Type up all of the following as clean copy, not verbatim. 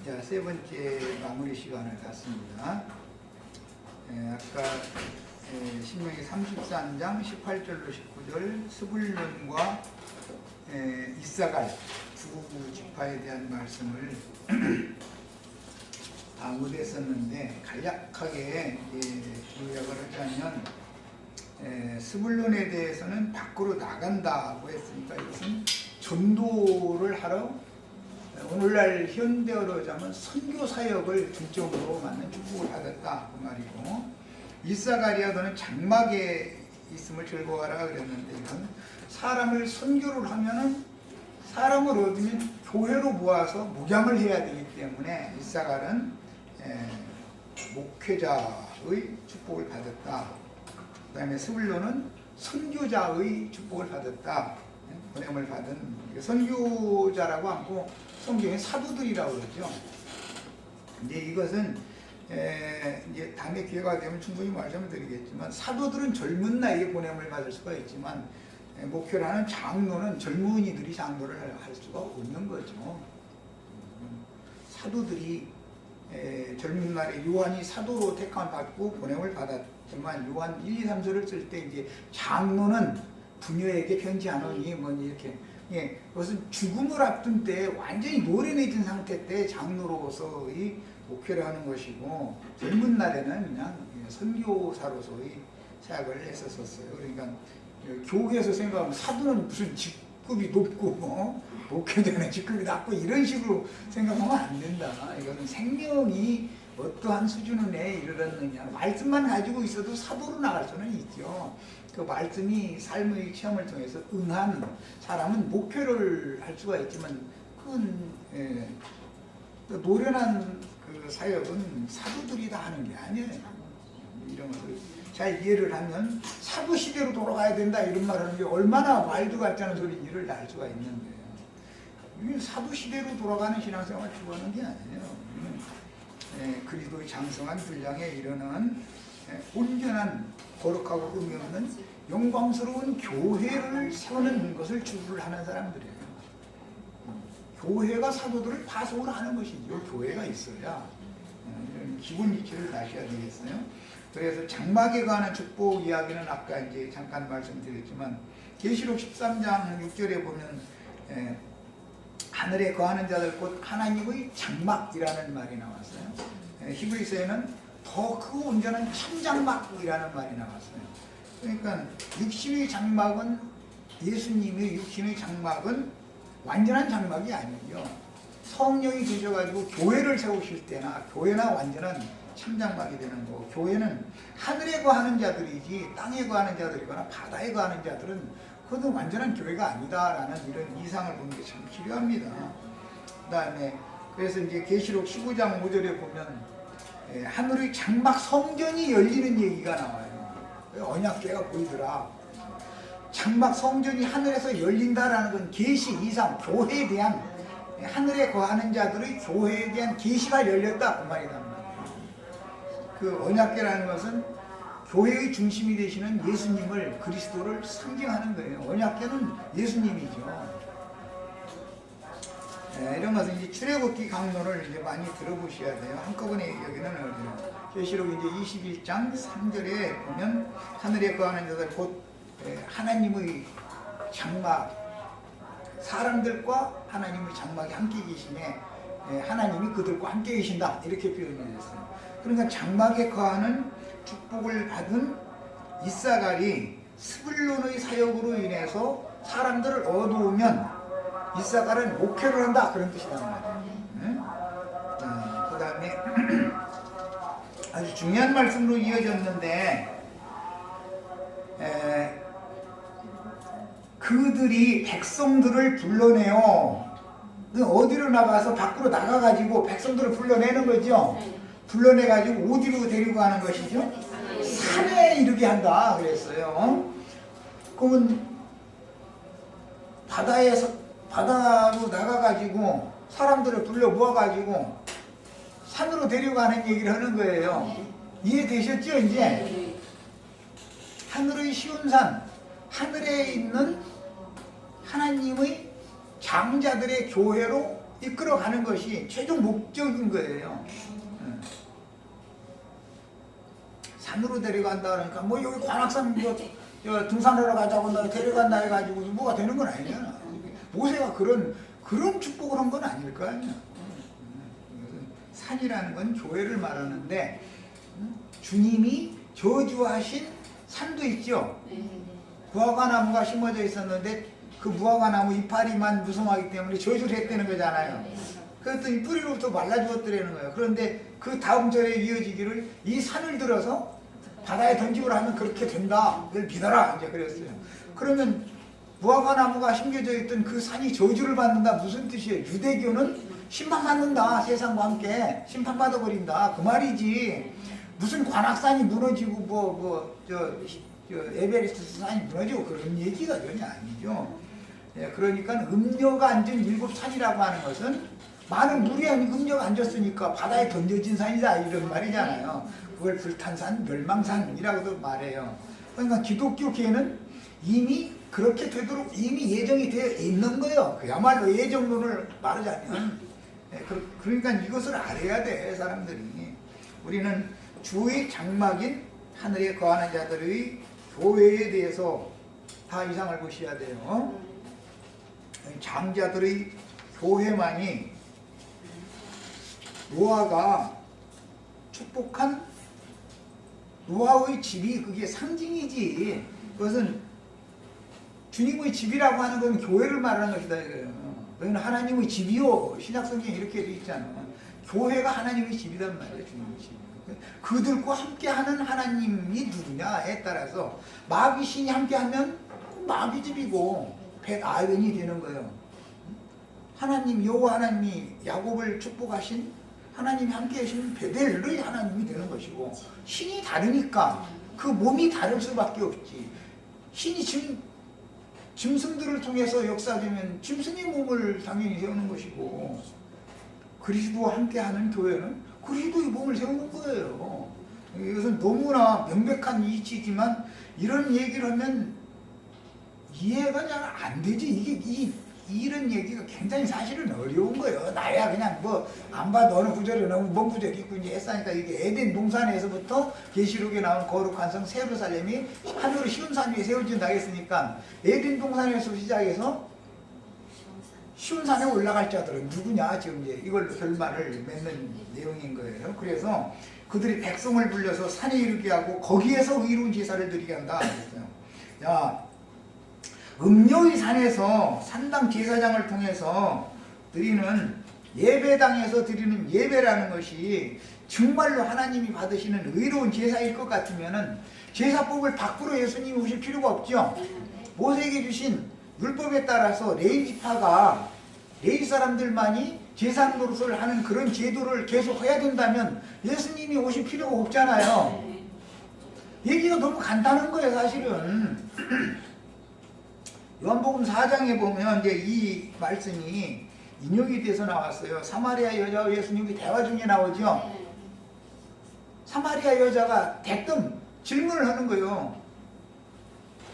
자, 세 번째 마무리 시간을 갖습니다. 아까 신명기 33장 18절로 19절 스불론과 이사갈 두 지파에 대한 말씀을 다 못했었는데 간략하게 요약을 하자면 스불론에 대해서는 밖으로 나간다고 했으니까 이것은 전도를 하러 오늘날 현대어로 하자면 선교 사역을 중점으로 맞는 축복을 받았다 그 말이고, 이사가리아 너는 장막에 있음을 즐거워하라 그랬는데, 이건 사람을 선교를 하면은 사람을 얻으면 교회로 모아서 목양을 해야 되기 때문에 이사갈은 목회자의 축복을 받았다. 그 다음에 스불론은 선교자의 축복을 받았다. 보냄을 받은 선교자라고 하고 성경에 사도들이라고 그러죠. 근데 이것은 이제 다음에 기회가 되면 충분히 말씀을 드리겠지만, 사도들은 젊은 나이에 보냄을 받을 수가 있지만 목회를 하는 장로는 젊은이들이 장로를 할 수가 없는 거죠. 사도들이 젊은 날에 요한이 사도로 택함 받고 보냄을 받았지만, 요한 1, 2, 3서를 쓸 때 이제 장로는 부녀에게 편지하노니 뭐 이렇게, 그것은 죽음을 앞둔 때 완전히 노련해진 상태 때 장로로서의 목회를 하는 것이고, 젊은 날에는 그냥 선교사로서의 사역을 했었어요. 그러니까 교회에서 생각하면 사도는 무슨 직급이 높고 목회자는 직급이 낮고 이런 식으로 생각하면 안 된다. 이거는 생명이 어떠한 수준에 이르렀느냐, 말씀만 가지고 있어도 사도로 나갈 수는 있죠. 그 말씀이 삶의 체험을 통해서 응한 사람은 목회를 할 수가 있지만, 그건 노련한 그 사역은 사도들이 다 하는 게 아니에요. 이런 것을 잘 이해를 하면 사도 시대로 돌아가야 된다 이런 말 하는 게 얼마나 말도 같지 않은 소리인지를 알 수가 있는 거예요. 사도 시대로 돌아가는 신앙생활을 추구하는 게 아니에요. 그리스도의 장성한 분량에 이르는 온전한 거룩하고 의미 없는 영광스러운 교회를 세우는 것을 주를 하는 사람들이에요. 교회가 사도들을 파송을 하는 것이죠. 교회가 있어야 기본 이치를 다셔야 되겠어요. 그래서 장막에 관한 축복 이야기는 아까 이제 잠깐 말씀드렸지만, 계시록 13장 6절에 보면 하늘에 거하는 자들 곧 하나님의 장막이라는 말이 나왔어요. 히브리서에는 더 크고 온전한 참장막이라는 말이 나왔어요. 그러니까 육신의 장막은, 예수님의 육신의 장막은 완전한 장막이 아니죠. 성령이 되셔가지고 교회를 세우실 때나 교회나 완전한 참장막이 되는 거고, 교회는 하늘에 거하는 자들이지 땅에 거하는 자들이거나 바다에 거하는 자들은 그것은 완전한 교회가 아니다라는 이런 이상을 보는 게 참 필요합니다. 그 다음에 그래서 이제 계시록 15장 5절에 보면 하늘의 장막 성전이 열리는 얘기가 나와요. 언약궤가 보이더라. 장막 성전이 하늘에서 열린다라는 건 계시 이상, 교회에 대한, 하늘에 거하는 자들의 교회에 대한 계시가 열렸다 그 말이란 말이에요. 그 언약궤라는 것은 교회의 중심이 되시는 예수님을, 그리스도를 상징하는 거예요. 언약궤는 예수님이죠. 이런 것은 이제 출애굽기 강론을 이제 많이 들어보셔야 돼요. 한꺼번에 여기는 어디요? 계시록 이제 21장 3절에 보면 하늘에 거하는 자들 곧 하나님의 장막, 사람들과 하나님의 장막이 함께 계시네, 하나님이 그들과 함께 계신다 이렇게 표현이 됐어요. 그러니까 장막에 거하는 축복을 받은 이사갈이 스불론의 사역으로 인해서 사람들을 얻어오면 이사갈은 목회를 한다 그런 뜻이란 말이에요. 그 다음에 아주 중요한 말씀으로 이어졌는데, 그들이 백성들을 불러내요. 어디로 나가서 밖으로 나가가지고 백성들을 불러내는 거죠. 불러내가지고 어디로 데리고 가는 것이죠? 산에 이르게 한다 그랬어요. 그러면 바다로 나가가지고 사람들을 불러 모아가지고 산으로 데려가는 얘기를 하는 거예요. 이해되셨죠? 이제 하늘의 시온산, 하늘에 있는 하나님의 장자들의 교회로 이끌어가는 것이 최종 목적인 거예요. 산으로 데려간다 그러니까 뭐 여기 관악산 등산하러 가자고 너 데려간다 해가지고 뭐가 되는 건 아니잖아. 모세가 그런 축복을 한 건 아닐 거 아니야. 산이라는 건 교회를 말하는데 주님이 저주하신 산도 있죠. 무화과나무가 심어져 있었는데 그 무화과나무 이파리만 무성하기 때문에 저주를 했다는 거잖아요. 그랬더니 뿌리로부터 말라 죽었더라는 거예요. 그런데 그 다음 절에 이어지기를 이 산을 들어서 바다에 던지고 하면 그렇게 된다. 그걸 믿어라. 이제 그랬어요. 그러면 무화과나무가 심겨져 있던 그 산이 저주를 받는다. 무슨 뜻이에요? 유대교는 심판받는다. 세상과 함께 심판받아 버린다. 그 말이지. 무슨 관악산이 무너지고 에베레스트 산이 무너지고 그런 얘기가 전혀 아니죠. 예, 그러니까 음료가 앉은 7산이라고 하는 것은 많은 물이 음료가 앉았으니까 바다에 던져진 산이다 이런 말이잖아요. 그걸 불탄 산, 멸망산이라고도 말해요. 그러니까 기독교계는 이미 그렇게 되도록 이미 예정이 되어 있는 거예요. 그야말로 예정론을 말하자면. 예, 그러니까 이것을 알아야 돼 사람들이. 우리는 주의 장막인 하늘에 거하는 자들의 교회에 대해서 다 이상을 보셔야 돼요. 장자들의 교회만이 노아가 축복한 노아의 집이 그게 상징이지. 그것은 주님의 집이라고 하는 건 교회를 말하는 것이다 이거예요. 너희는 하나님의 집이요. 신약성경에 이렇게 되어 있잖아. 교회가 하나님의 집이란 말이에요. 주님의 집. 그들과 함께하는 하나님이 누구냐에 따라서 마귀 신이 함께하면 마귀 집이고 벳아벤이 되는 거예요. 하나님 여호와 하나님이 야곱을 축복하신 하나님이 함께 계시는 베델의 하나님이 되는 것이고 신이 다르니까 그 몸이 다를 수밖에 없지. 신이 짐승들을 통해서 역사되면 짐승의 몸을 당연히 세우는 것이고 그리스도와 함께하는 교회는 그리스도의 몸을 세우는 거예요. 이것은 너무나 명백한 이치지만 이런 얘기를 하면 이해가 잘 안 되지. 이런 얘기가 굉장히 사실은 어려운 거예요. 나야 그냥 안 봐도 어느 구절에 너무 먼 구절이 있고 이제 했으니까 이게 에덴 동산에서부터 계시록에 나온 거룩한 성 예루살렘이 하늘의 시온 산 위에 세워진다 했으니까 에덴 동산에서 시작해서 시온 산에 올라갈 자들은 누구냐 지금 이제 이걸로 결말을 맺는 내용인 거예요. 그래서 그들이 백성을 불려서 산에 이르게 하고 거기에서 의로운 제사를 드리게 한다 그랬어요. 야, 음료의 산에서 산당 제사장을 통해서 드리는 예배당에서 드리는 예배라는 것이 정말로 하나님이 받으시는 의로운 제사일 것 같으면은 제사법을 밖으로 예수님이 오실 필요가 없죠. 모세에게 주신 율법에 따라서 레위지파가 레위 사람들만이 제사 노릇을 하는 그런 제도를 계속 해야 된다면 예수님이 오실 필요가 없잖아요. 얘기가 너무 간단한 거예요 사실은. 요한복음 4장에 보면 이제 이 말씀이 인용이 돼서 나왔어요. 사마리아 여자와 예수님이 대화 중에 나오죠. 사마리아 여자가 대뜸 질문을 하는 거예요.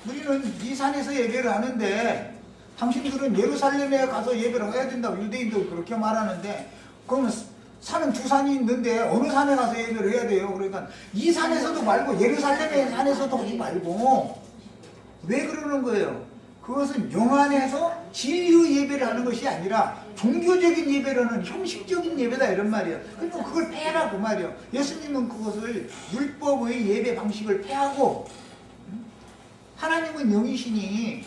우리는 이 산에서 예배를 하는데 당신들은 예루살렘에 가서 예배를 해야 된다고 유대인도 그렇게 말하는데 그러면 산은 두 산이 있는데 어느 산에 가서 예배를 해야 돼요. 그러니까 이 산에서도 말고 예루살렘의 산에서도 하지 말고 왜 그러는 거예요? 그것은 영 안에서 진리의 예배를 하는 것이 아니라 종교적인 예배를 하는 형식적인 예배다 이런 말이에요. 그러니까 그걸 폐하라 그 말이에요. 예수님은 그것을 율법의 예배 방식을 폐하고 하나님은 영이시니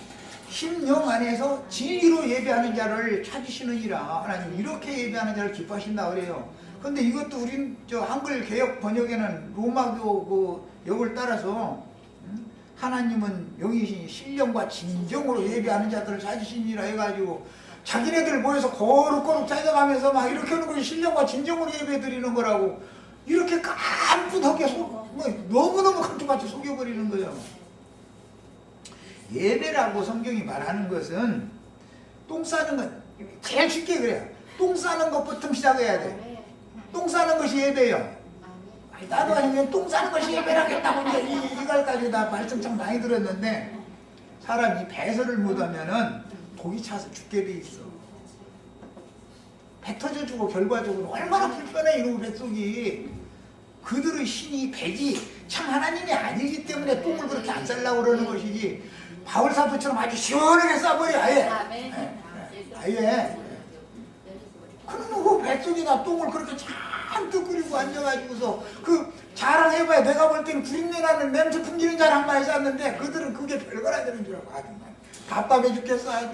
심령 안에서 진리로 예배하는 자를 찾으시느니라. 하나님 이렇게 예배하는 자를 기뻐하신다 그래요. 근데 이것도 우린 한글 개역 번역에는 로마교 그 역을 따라서 하나님은 영이시니 신령과 진정으로 예배하는 자들을 찾으시니라 해가지고 자기네들 모여서 거룩거룩 찾아가면서 막 이렇게 하는 것이 신령과 진정으로 예배 드리는 거라고 이렇게 깜빡하게 너무너무 깜짝같이 속여버리는 거예요. 예배라고 성경이 말하는 것은 똥 싸는 것 제일 쉽게 그래요. 똥 싸는 것부터 시작해야 돼. 똥 싸는 것이 예배예요. 나도 아니면 똥 싸는 것이 예배라겠다고 이걸까지 다 말씀 참 많이 들었는데 사람이 배설을 못하면은 독이 차서 죽게 돼 있어. 뱉어져주고 결과적으로 얼마나 불편해 이놈의 뱃속이. 그들의 신이 배지 참 하나님이 아니기 때문에 똥을 그렇게 안 싸려고 그러는 것이지 바울사도처럼 아주 시원하게 싸버려 아예. 아예. 그러면 그 뱃속에다 똥을 그렇게 잔뜩 끓이고 앉아가지고서 그 자랑해봐야 내가 볼 때는 구린내 나는 냄새 풍기는 자랑만 해서 왔는데 그들은 그게 별거나 되는 줄 알고 아주 답답해 죽겠어 아주.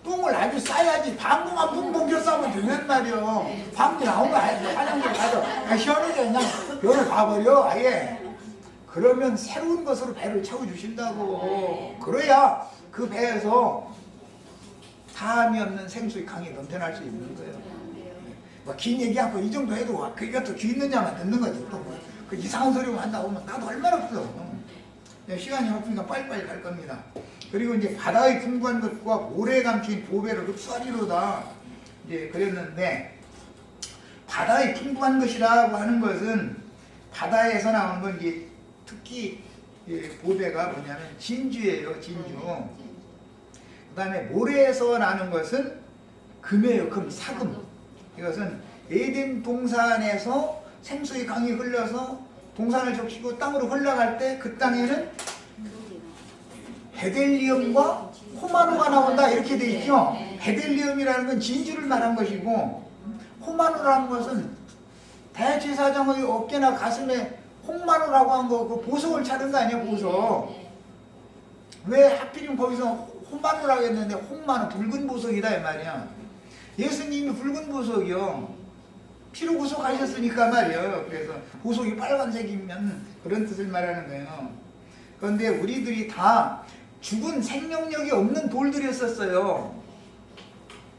똥을 아주 싸야지 방구만 붕붕 싸면 되는 말이요. 방구 나온 거 아니야. 화장실 가서 시원하게 그냥 변을 가버려 아예. 그러면 새로운 것으로 배를 채워주신다고. 그래야 그 배에서 사함이 없는 생수의 강이 넘쳐날 수 있는 거예요. 뭐 긴 얘기하고 이 정도 해도 그것도 귀 있는 자만 듣는 거지. 또 뭐 그 이상한 소리만 한다고 하면 나도 할 말 없어. 시간이 없으니까 빨리빨리 갈 겁니다. 그리고 이제 바다의 풍부한 것과 모래에 감춘 보배를 흡수하리로다. 이제 그랬는데 바다의 풍부한 것이라고 하는 것은 바다에서 나오는 건 이제 특히 보배가 뭐냐면 진주예요. 진주. 그 다음에 모래에서 나는 것은 금이에요. 금, 사금. 이것은 에덴 동산에서 생수의 강이 흘러서 동산을 적시고 땅으로 흘러갈 때 그 땅에는 베델리엄과 호마노가 나온다 이렇게 돼 있죠. 베델리엄이라는 건 진주를 말한 것이고 호마노라는 것은 대제사장의 어깨나 가슴에 홍마노라고 한 거 그 보석을 차는 거 아니야 보석. 왜 하필이면 거기서 호마노라고 했는데 홍마노 붉은 보석이다 이 말이야. 예수님이 붉은 보석이요. 피로 구속하셨으니까 말이에요. 그래서 보석이 빨간색이면 그런 뜻을 말하는 거예요. 그런데 우리들이 다 죽은 생명력이 없는 돌들이었었어요.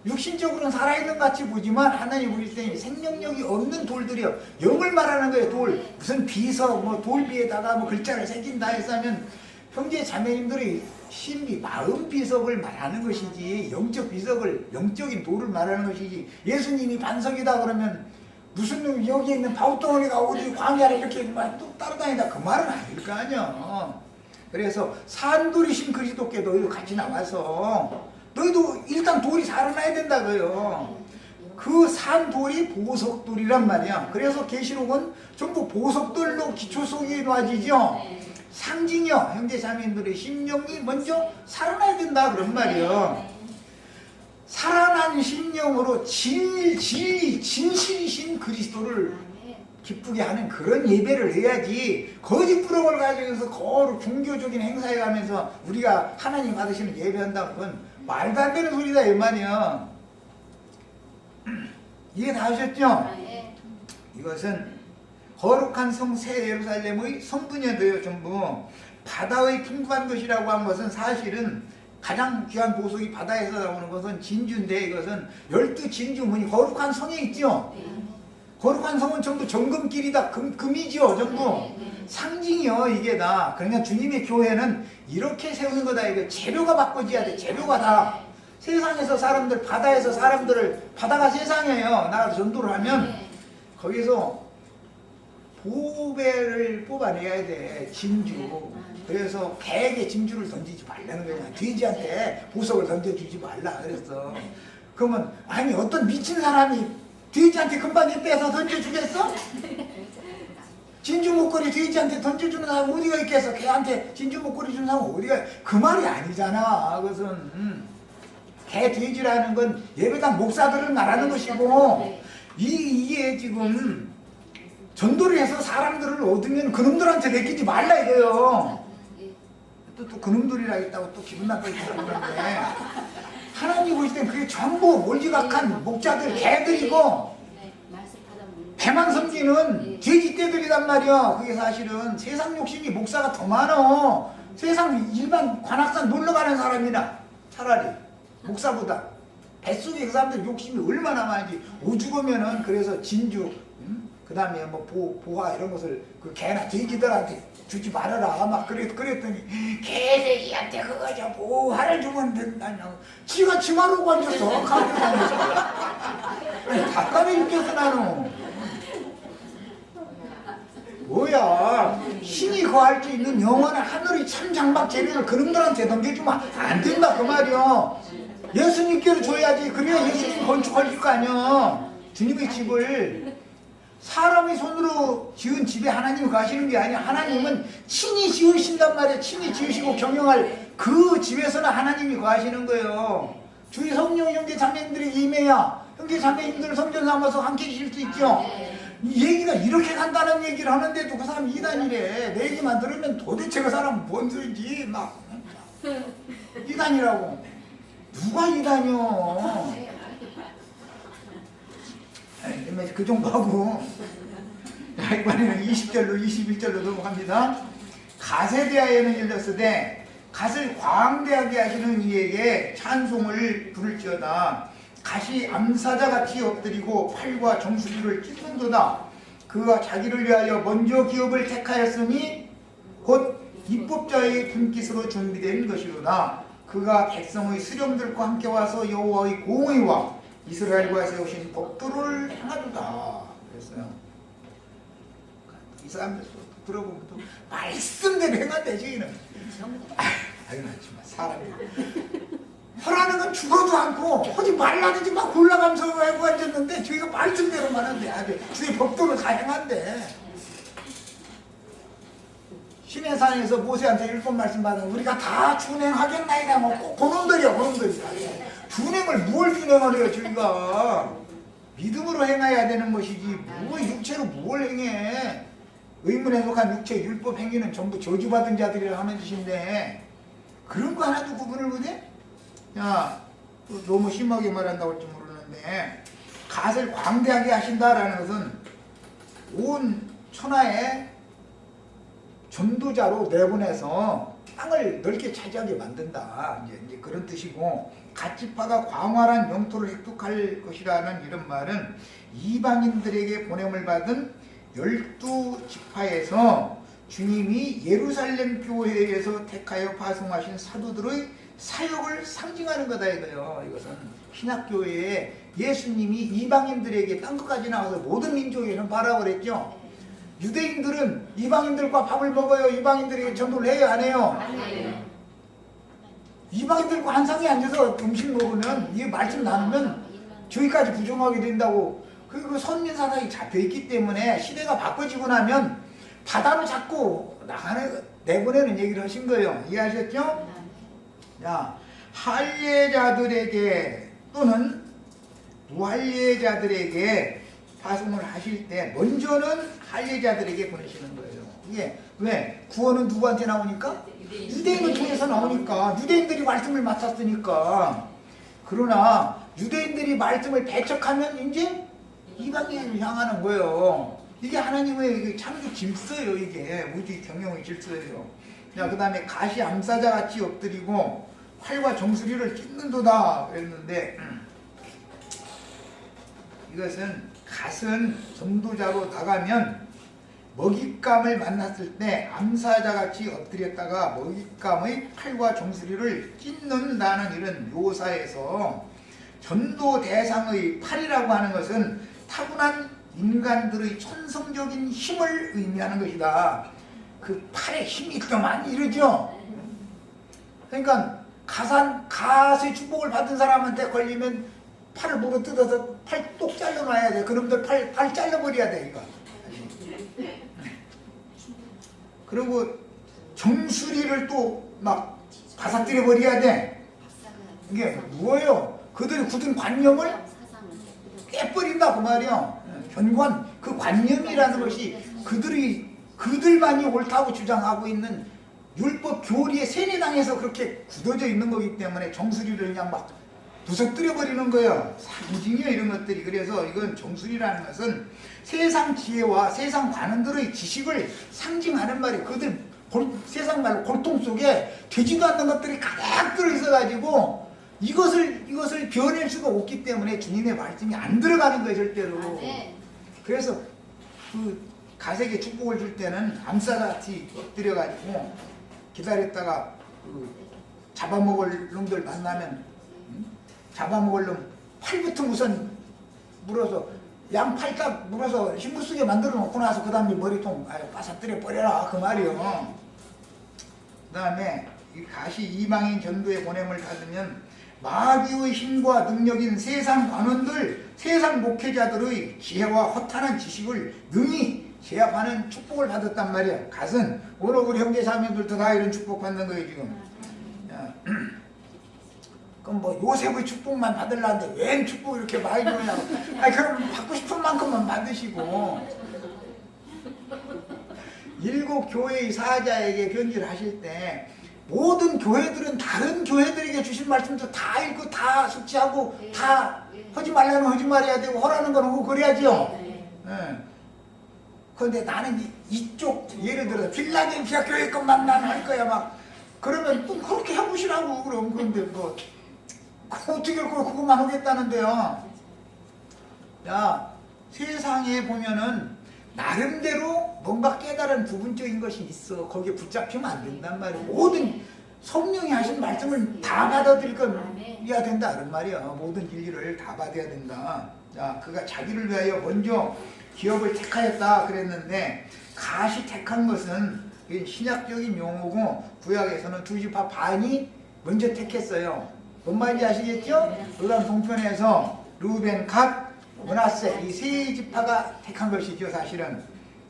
육신적으로는 살아있는 것 같이 보지만 하나님 보실 때 생명력이 없는 돌들이요. 영을 말하는 거예요. 돌. 무슨 비석, 뭐 돌비에다가 뭐 글자를 새긴다 했으면 형제 자매님들이 신비, 마음 비석을 말하는 것이지 영적 비석을, 영적인 돌을 말하는 것이지 예수님이 반석이다 그러면 무슨 놈이 여기 있는 바우덩어리가 어디 광야를 이렇게 뚝 따라다니다 그 말은 아닐 거 아니야. 그래서 산돌이신 그리스도께 너희도 같이 나와서 너희도 일단 돌이 살아나야 된다고요. 그 산돌이 보석돌이란 말이야. 그래서 계시록은 전부 보석돌로 기초 속에 놓아지죠. 상징이요. 형제 자매님들의 심령이 먼저 살아나야 된다 그런 말이에요. 살아난 심령으로 진실이신 그리스도를 기쁘게 하는 그런 예배를 해야지 거짓부렁을 가지고서 거룩 종교적인 행사에 가면서 우리가 하나님 받으시는 예배한다는 건 말도 안 되는 소리다 이 말이야. 이해 다 하셨죠? 이것은 거룩한 성 새 예루살렘의 성분여도요. 전부 바다의 풍부한 것이라고 한 것은 사실은 가장 귀한 보석이 바다에서 나오는 것은 진주인데 이것은 12진주문이 거룩한 성에 있죠. 거룩한 성은 전부 정금길이다. 금이죠. 전부 상징이요. 이게 다. 그러니까 주님의 교회는 이렇게 세우는 거다. 이거 재료가 바꿔져야 돼. 재료가 다. 세상에서 사람들, 바다에서 사람들을, 바다가 세상이에요. 나가서 전도를 하면 거기서 보배를 뽑아내야 돼. 진주. 그래서 개에게 진주를 던지지 말라는 거야. 돼지한테 보석을 던져주지 말라 그랬어. 그러면 아니 어떤 미친 사람이 돼지한테 금방에 빼서 던져주겠어? 진주 목걸이 돼지한테 던져주는 사람 어디가 있겠어? 개한테 진주 목걸이 주는 사람 어디가? 그 말이 아니잖아. 그것은 개 돼지라는 건 예배당 목사들을 말하는 것이고 이게 지금 전도를 해서 사람들을 얻으면 그놈들한테 맡기지 말라 이거요. 또 그놈들이라 했다고 또 기분 나쁘게 그러는데 하나님 보실 땐 그게 전부 몰지각한 목자들 개들이고 배만 섬기는 돼지떼들이란 말이야. 그게 사실은 세상 욕심이 목사가 더 많어. 세상 일반 관악산 놀러가는 사람이나 차라리 목사보다 뱃속에 그 사람들 욕심이 얼마나 많은지 오죽하면은 그래서 진주 그 다음에 뭐 보화 이런 것을 그 개나 돼지들한테 주지 말아라 막 그랬더니 개새끼한테 그거 저 보화를 주면 된다냐고 지가 치마르고 앉았어. 가만히 앉았어. 아니 답답해 죽겠어 나는. 뭐야 신이 거할 수 있는 영원한 하늘의 참 장막 재료를 그놈들한테 넘겨주면 안 된다 그 말이야. 예수님께로 줘야지. 그래야 예수님 건축할 거 아니야. 주님의 집을 사람의 손으로 지은 집에 하나님이 가시는 게 아니야. 하나님은 친히 지으신단 말이야. 친히 지으시고 경영할 그 집에서는 하나님이 가시는 거예요. 주의 성령 형제 자매님들이 임해야 형제 자매님들 성전 삼아서 함께 계실 수 있죠. 이 얘기가 이렇게 간다는 얘기를 하는데도 그 사람 이단이래. 내 얘기만 들으면 도대체 그 사람 뭔 소리지 막 이단이라고. 누가 이단이요? 그 정도 하고 이번에는 20절로 21절로 넘어갑니다. 갓에 대하여는 일렀으되 갓을 광대하게 하시는 이에게 찬송을 부를지어다. 갓이 암사자같이 엎드리고 팔과 정수리를 찢는도다. 그가 자기를 위하여 먼저 기업을 택하였으니 곧 입법자의 분깃으로 준비된 것이로다. 그가 백성의 수령들과 함께 와서 여호와의 공의와 이스라엘과 세우신 법도를 행하도다. 그랬어요. 이 사람들 들어보면 또 말씀대로 행한대. 저희는 당연하지만 사람이 하라는 건 죽어도 않고 하지 말라는지 막 골라가면서 하고 앉았는데 저희가 말씀대로만 한대. 주의 법도를 다 행한대. 시내산에서 모세한테 율법 말씀 받은 우리가 다 준행하겠나이다. 뭐 그놈들이야 그놈들이. 준행을 뭘 준행을 해요. 저희가 믿음으로 행해야 되는 것이지 뭐 육체로 뭘 행해. 의문에 속한 육체 율법 행위는 전부 저주받은 자들이라 하는 짓인데 그런 거 하나도 구분을 못해? 야, 너무 심하게 말한다고 할지 모르는데 갓을 광대하게 하신다라는 것은 온 천하에 전도자로 내보내서 땅을 넓게 차지하게 만든다. 이제 그런 뜻이고, 갓지파가 광활한 영토를 획득할 것이라는 이런 말은 이방인들에게 보냄을 받은 12지파에서 주님이 예루살렘 교회에서 택하여 파송하신 사도들의 사역을 상징하는 거다 이거예요. 이것은 신학교회에 예수님이 이방인들에게 딴 것까지 나와서 모든 민족에는 바라고 그랬죠. 유대인들은 이방인들과 밥을 먹어요. 이방인들에게 전도를 해요, 안 해요? 안 해요. 이방인들과 한 상에 앉아서 음식 먹으면, 이 말씀 나누면 저기까지 부정하게 된다고. 그 선민사상이 잡혀있기 때문에 시대가 바꿔지고 나면 바다로 자꾸 내보내는 얘기를 하신 거예요. 이해하셨죠? 자, 할례자들에게 또는 무할례자들에게 파송을 하실 때 먼저는 할례자들에게 보내시는 거예요. 이게 왜? 구원은 누구한테 나오니까? 유대인을 통해서 나오니까. 유대인들이 말씀을 맡았으니까. 그러나 유대인들이 말씀을 배척하면 이제 이방인을 향하는 거예요. 이게 하나님의 창조 질서예요. 이게 우주의 경영의 질서예요. 자, 그 다음에 갓이 암사자같이 엎드리고 활과 정수리를 찢는도다 그랬는데, 이것은 갓은 전도자로 나가면 먹잇감을 만났을 때 암사자같이 엎드렸다가 먹잇감의 팔과 정수리를 찢는다는 이런 묘사에서 전도 대상의 팔이라고 하는 것은 타고난 인간들의 천성적인 힘을 의미하는 것이다. 그 팔에 힘이 있더만 이러죠. 그러니까 갓의 축복을 받은 사람한테 걸리면 팔을 물어 뜯어서 팔 똑 잘라놔야 돼. 그놈들 팔 잘라버려야 돼, 이거. 그리고 정수리를 또 막 바삭뜨려 버려야 돼. 이게 뭐예요? 그들이 굳은 관념을 깨버린다 그 말이야. 견관, 그 관념이라는 것이 그들만이 옳다고 주장하고 있는 율법 교리의 세뇌당에서 그렇게 굳어져 있는 거기 때문에 정수리를 그냥 막 부서뜨려 버리는 거예요. 상징이요, 이런 것들이. 그래서 이건 정수리라는 것은 세상 지혜와 세상 관원들의 지식을 상징하는 말이에요. 그들 세상 말로 골통 속에 되지도 않는 것들이 가득 들어있어가지고 이것을 변할 수가 없기 때문에 주님의 말씀이 안 들어가는 거예요, 절대로. 그래서 그 갓에게 축복을 줄 때는 암사같이 엎드려가지고 기다렸다가 그 잡아먹을 놈들 만나면 잡아먹을 놈 팔부터 우선 물어서 양 팔딱 물어서 힘을 쓰게 만들어 놓고 나서 그 다음에 머리통 바삭뜨려 버려라 그 말이요. 그 다음에 이 갓이 이방인 전도에 보냄을 받으면 마귀의 힘과 능력인 세상 관원들, 세상 목회자들의 지혜와 허탄한 지식을 능히 제압하는 축복을 받았단 말이야. 갓은 오늘 우리 형제 자매들도 다 이런 축복 받는 거예요 지금. 야, 그럼 뭐 요셉의 축복만 받으려는데 웬 축복 이렇게 많이 주냐고. 아니 그럼 받고 싶은 만큼만 받으시고. 일곱 교회의 사자에게 편지를 하실 때 모든 교회들은 다른 교회들에게 주신 말씀도 다 읽고 다 숙지하고 다 하지 말라면 하지 말아야 되고 허라는 건 하고 그래야죠. 그런데 나는 이쪽 예를 들어서 필라델피아 교회 것만 난 할 거야 막 그러면 또 그렇게 해보시라고. 그럼 그런데 뭐 어떻게 그것만 하겠다는데요. 야, 세상에 보면은 나름대로 뭔가 깨달은 부분적인 것이 있어. 거기에 붙잡히면 안 된단 말이야. 모든 성령이 하신 말씀을 다 받아들일 건해야 된다 그런 말이야. 모든 진리를 다 받아야 된다. 자, 그가 자기를 위하여 먼저 기업을 택하였다 그랬는데 갓이 택한 것은 신약적인 용어고 구약에서는 두 지파 반이 먼저 택했어요. 뭔 말인지 아시겠죠? 요단 동편에서 루벤, 갓, 므낫세 이 세 지파가 택한 것이죠. 사실은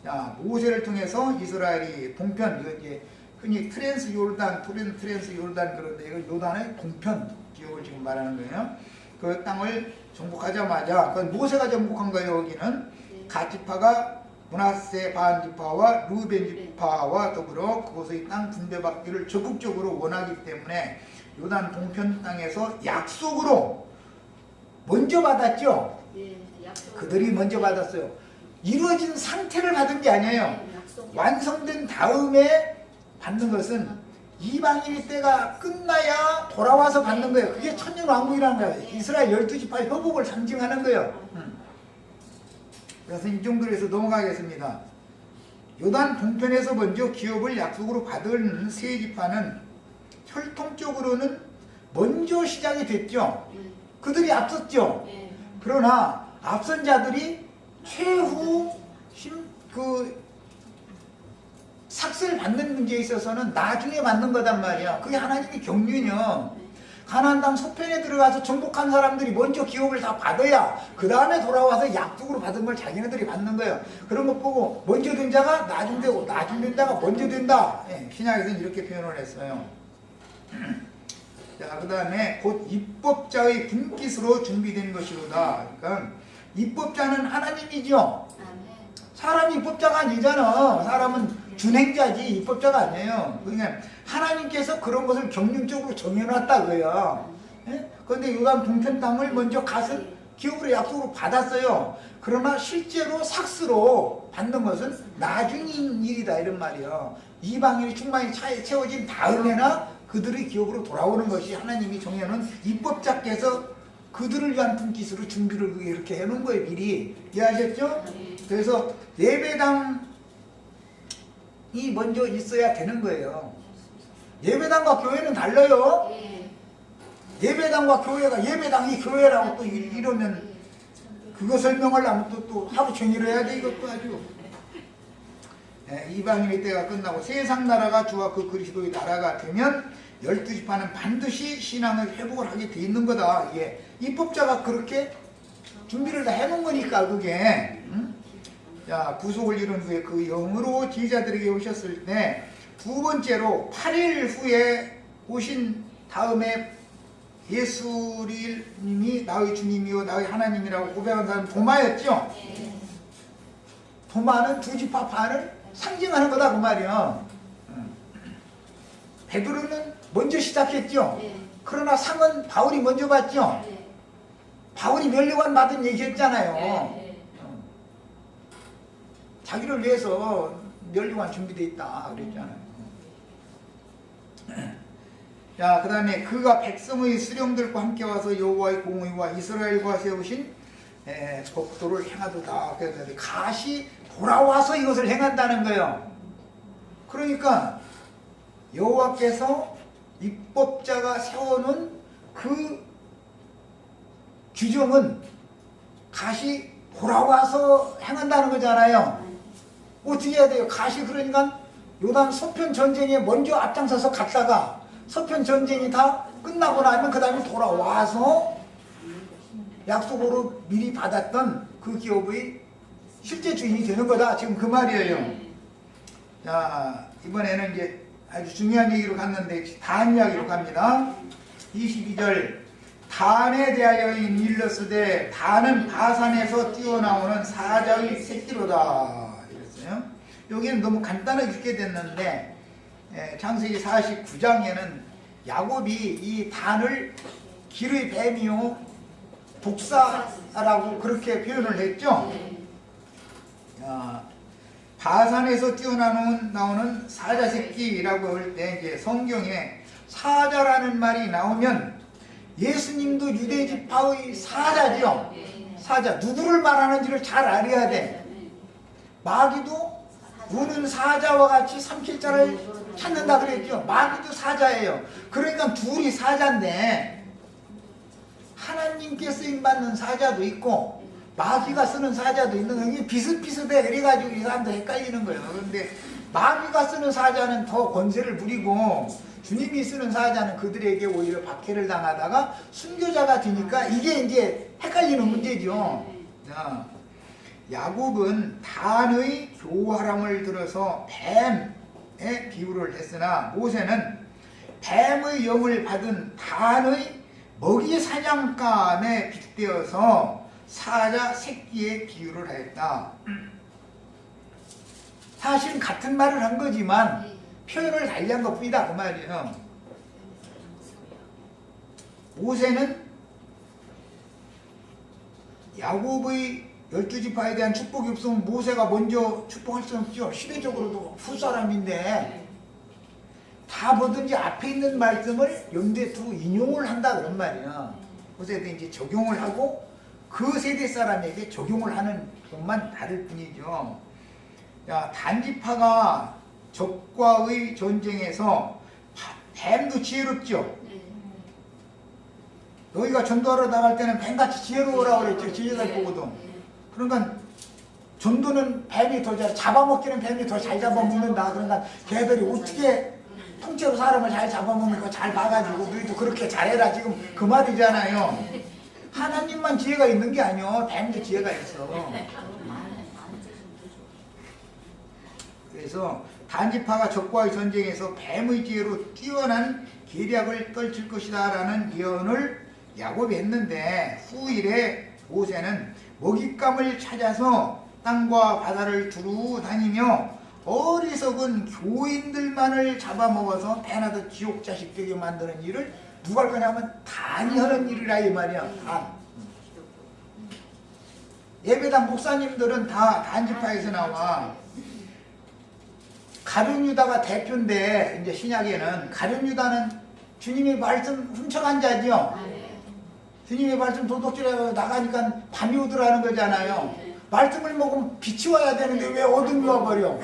자, 모세를 통해서 이스라엘이 동편, 이거 이제 흔히 트랜스 요르단, 트랜스 요르단 그런데 이거 요단의 동편 지역을 지금 말하는 거예요. 그 땅을 정복하자마자 그건 모세가 정복한 거예요. 여기는 갓 지파가 므낫세 반 지파와 루벤 지파와 더불어 그곳의 땅 분배받기를 적극적으로 원하기 때문에 요단 동편 땅에서 약속으로 먼저 받았죠. 그들이 먼저 받았어요. 이루어진 상태를 받은 게 아니에요. 완성된 다음에 받는 것은 이방인의 때가 끝나야 돌아와서 받는 거예요. 그게 천년왕국이라는 거예요. 이스라엘 12지파 협복을 상징하는 거예요. 그래서 이 정도로 해서 넘어가겠습니다. 요단 동편에서 먼저 기업을 약속으로 받은 세 지파는 혈통적으로는 먼저 시작이 됐죠. 그들이 앞섰죠. 그러나 앞선 자들이 최후 삭슬 받는 문제에 있어서는 나중에 받는 거단 말이야. 그게 하나님의 경륜이요. 가나안 땅 서편에 들어가서 정복한 사람들이 먼저 기업을 다 받아야 그 다음에 돌아와서 약속으로 받은 걸 자기네들이 받는 거예요. 그런 것 보고 먼저 된 자가 나중 되고 나중 된 자가 먼저 된다. 신약에서는 이렇게 표현을 했어요. 자, 그 다음에 곧 입법자의 분깃으로 준비된 것이로다. 그러니까 입법자는 하나님이죠. 사람이 입법자가 아니잖아. 사람은 준행자지 입법자가 아니에요. 그러니까 하나님께서 그런 것을 경륜적으로 정해놨다고요. 그런데 요단 동편 땅을 먼저 갓을 기업으로 약속으로 받았어요. 그러나 실제로 삭스로 받는 것은 나중인 일이다 이런 말이에요. 이방인이 충만히 채워진 다음에나 그들의 기업으로 돌아오는 것이 하나님이 정해놓은 입법자께서 그들을 위한 분깃으로 준비를 이렇게 해놓은 거예요. 미리. 이해하셨죠? 그래서 예배당이 먼저 있어야 되는 거예요. 예배당과 교회는 달라요. 예배당과 교회가 예배당이 교회라고 또 이러면 그거 설명하려면 또 하루 종일 해야 돼. 이것도 아주 이방인의 때가 끝나고 세상 나라가 주와 그 그리스도의 나라가 되면 12지파는 반드시 신앙을 회복을 하게 돼 있는 거다. 이게 입법자가 그렇게 준비를 다 해놓은 거니까 그게. 자, 구속을 이룬 후에 그 영으로 제자들에게 오셨을 때 두 번째로 8일 후에 오신 다음에 예수님이 나의 주님이요 나의 하나님이라고 고백한 사람은 도마였죠. 도마는 두 지파 반을 상징하는 거다 그 말이야. 베드로는 먼저 시작했죠. 그러나 상은 바울이 먼저 받죠. 바울이 면류관 받은 얘기했잖아요. 자기를 위해서 면류관 준비되어 있다 그랬잖아요. 자, 그 다음에 그가 백성의 수령들과 함께 와서 여호와의 공의와 이스라엘과 세우신 법도를 행하도다. 그래서 갓이 돌아와서 이것을 행한다는 거예요. 그러니까 여호와께서 입법자가 세워놓은 그 규정은 갓이 돌아와서 행한다는 거잖아요. 어떻게 해야 돼요? 갓이 그러니까 요단 서편 전쟁에 먼저 앞장서서 갔다가 서편 전쟁이 다 끝나고 나면 그 다음에 돌아와서 약속으로 미리 받았던 그 기업의 실제 주인이 되는 거다. 지금 그 말이에요. 자, 이번에는 이제 아주 중요한 얘기로 갔는데 단 이야기로 갑니다. 22절 단에 대하여인 일러스되 단은 바산에서 뛰어나오는 사자의 새끼로다 이랬어요. 여기는 너무 간단하게 읽게 됐는데 창세기 49장에는 야곱이 이 단을 길의 뱀이요 독사라고 그렇게 표현을 했죠. 바산에서 뛰어나오는 사자 새끼라고 할 때 이제 성경에 사자라는 말이 나오면 예수님도 유대 지파의 사자지요. 사자 누구를 말하는지를 잘 알아야 돼. 마귀도 우는 사자와 같이 삼킬 자를 찾는다 그랬죠. 마귀도 사자예요. 그러니까 둘이 사자인데 하나님께 쓰임받는 사자도 있고 마귀가 쓰는 사자도 있는 게 비슷비슷해. 그래가지고 이 사람도 헷갈리는 거예요. 그런데 마귀가 쓰는 사자는 더 권세를 부리고 주님이 쓰는 사자는 그들에게 오히려 박해를 당하다가 순교자가 되니까 이게 이제 헷갈리는 문제죠. 자, 야곱은 단의 교활함을 들어서 뱀에 비유를 했으나 모세는 뱀의 영을 받은 단의 먹이 사냥감에 빗대어서 사자 새끼에 비유를 하였다. 사실은 같은 말을 한 거지만 표현을 달리한 것 뿐이다 그 말이에요. 모세는 야곱의 12지파에 대한 축복이 없으면 모세가 먼저 축복할 수 없죠. 시대적으로도 후사람인데 다 뭐든지 앞에 있는 말씀을 염두에 두고 인용을 한다 그런 말이야. 모세도 이제 적용을 하고 그 세대 사람에게 적용을 하는 것만 다를 뿐이죠. 야, 단지파가 적과의 전쟁에서 뱀도 지혜롭죠. 너희가 전도하러 나갈 때는 뱀같이 지혜로우라고 그랬죠. 지혜를 보고도. 그러니까 전도는 뱀이 더 잘 잡아먹기는 뱀이 더 잘 잡아먹는다. 그러니까 걔들이 어떻게 통째로 사람을 잘 잡아먹는 거 잘 봐가지고 너희도 그렇게 잘해라 지금 그 말이잖아요. 하나님만 지혜가 있는 게 아니요. 뱀도 지혜가 있어. 그래서 단지파가 적과의 전쟁에서 뱀의 지혜로 뛰어난 계략을 떨칠 것이다 라는 예언을 야곱이 했는데 후일에 모세는 먹잇감을 찾아서 땅과 바다를 두루 다니며 어리석은 교인들만을 잡아먹어서 배나도 지옥 자식 되게 만드는 일을 누가 할 거냐면 단이 하는 일이라 이 말이야. 단. 예배당 목사님들은 다 단지파에서 나와. 가룟유다가 대표인데 이제 신약에는 가룟유다는 주님의 말씀 훔쳐간 자죠. 주님의 말씀 도둑질하고 나가니까 밤이 오더라는 거잖아요. 말씀을 먹으면 빛이 와야 되는데 왜 어둠이 와버려.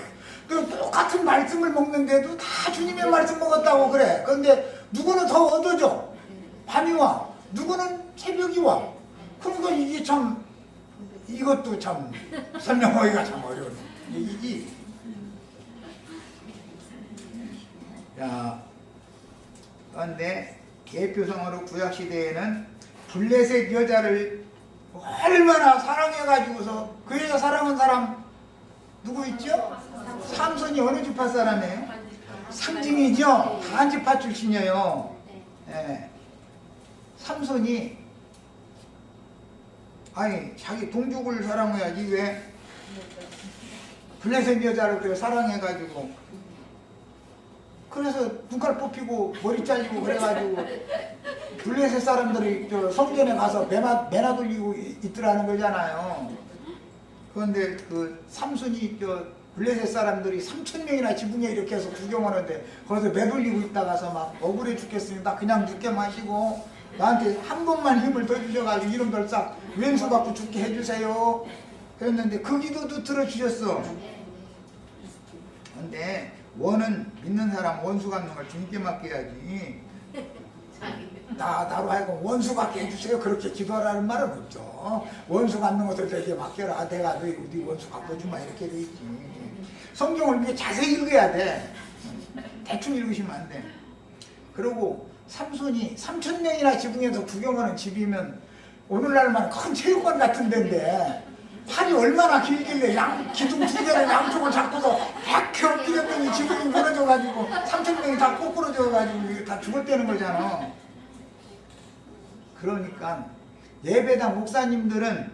그 똑같은 말씀을 먹는데도 다 주님의 말씀 먹었다고 그래. 그런데 누구는 더 얻어져. 밤이 와. 누구는 새벽이 와. 그러니까 이게 참 이것도 참 설명하기가 참 어려운 얘기지. 자, 그런데 대표성으로 구약시대에는 블레셋 여자를 얼마나 사랑해가지고서 그 여자 사랑한 사람 누구 있죠? 삼손이 어느 지파 사람이에요? 상징이죠? 단지파 출신이에요. 네. 삼손이 아니 자기 동족을 사랑해야지 왜 블레셋 여자를 그래 사랑해가지고 그래서 눈깔 뽑히고 머리 잘리고 그래가지고 블레셋 사람들이 저 성전에 가서 매나 돌리고 있더라는 거잖아요. 그런데 그 삼손이 저 블레셋 사람들이 3,000명이나 지붕에 이렇게 해서 구경하는데 거기서 매 돌리고 있다가서 막 억울해 죽겠습니다. 그냥 죽게 마시고 나한테 한 번만 힘을 더 주셔가지고 이놈들 싹 왼수 받고 죽게 해주세요. 그랬는데 그 기도도 들어주셨어. 근데 원은 믿는 사람 원수 갚는 걸 주님께 맡겨야지. 나로 하여금 원수 갚게 해주세요. 그렇게 기도하라는 말은 없죠. 원수 갚는 것을 저에게 맡겨라. 내가 네 원수 갚아주마 이렇게 돼 있지. 성경을 이렇게 자세히 읽어야 돼. 대충 읽으시면 안 돼. 그리고 삼손이 3,000명이나 지붕에서 구경하는 집이면 오늘날만 큰 체육관 같은 데인데 팔이 얼마나 길길래 기둥 두 개를 양쪽을 잡고서 이렇게 엎드렸더니 지붕이 무너져가지고 3,000명이 다 꼬꾸러져가지고 다 죽었다는 거잖아. 그러니까 예배당 목사님들은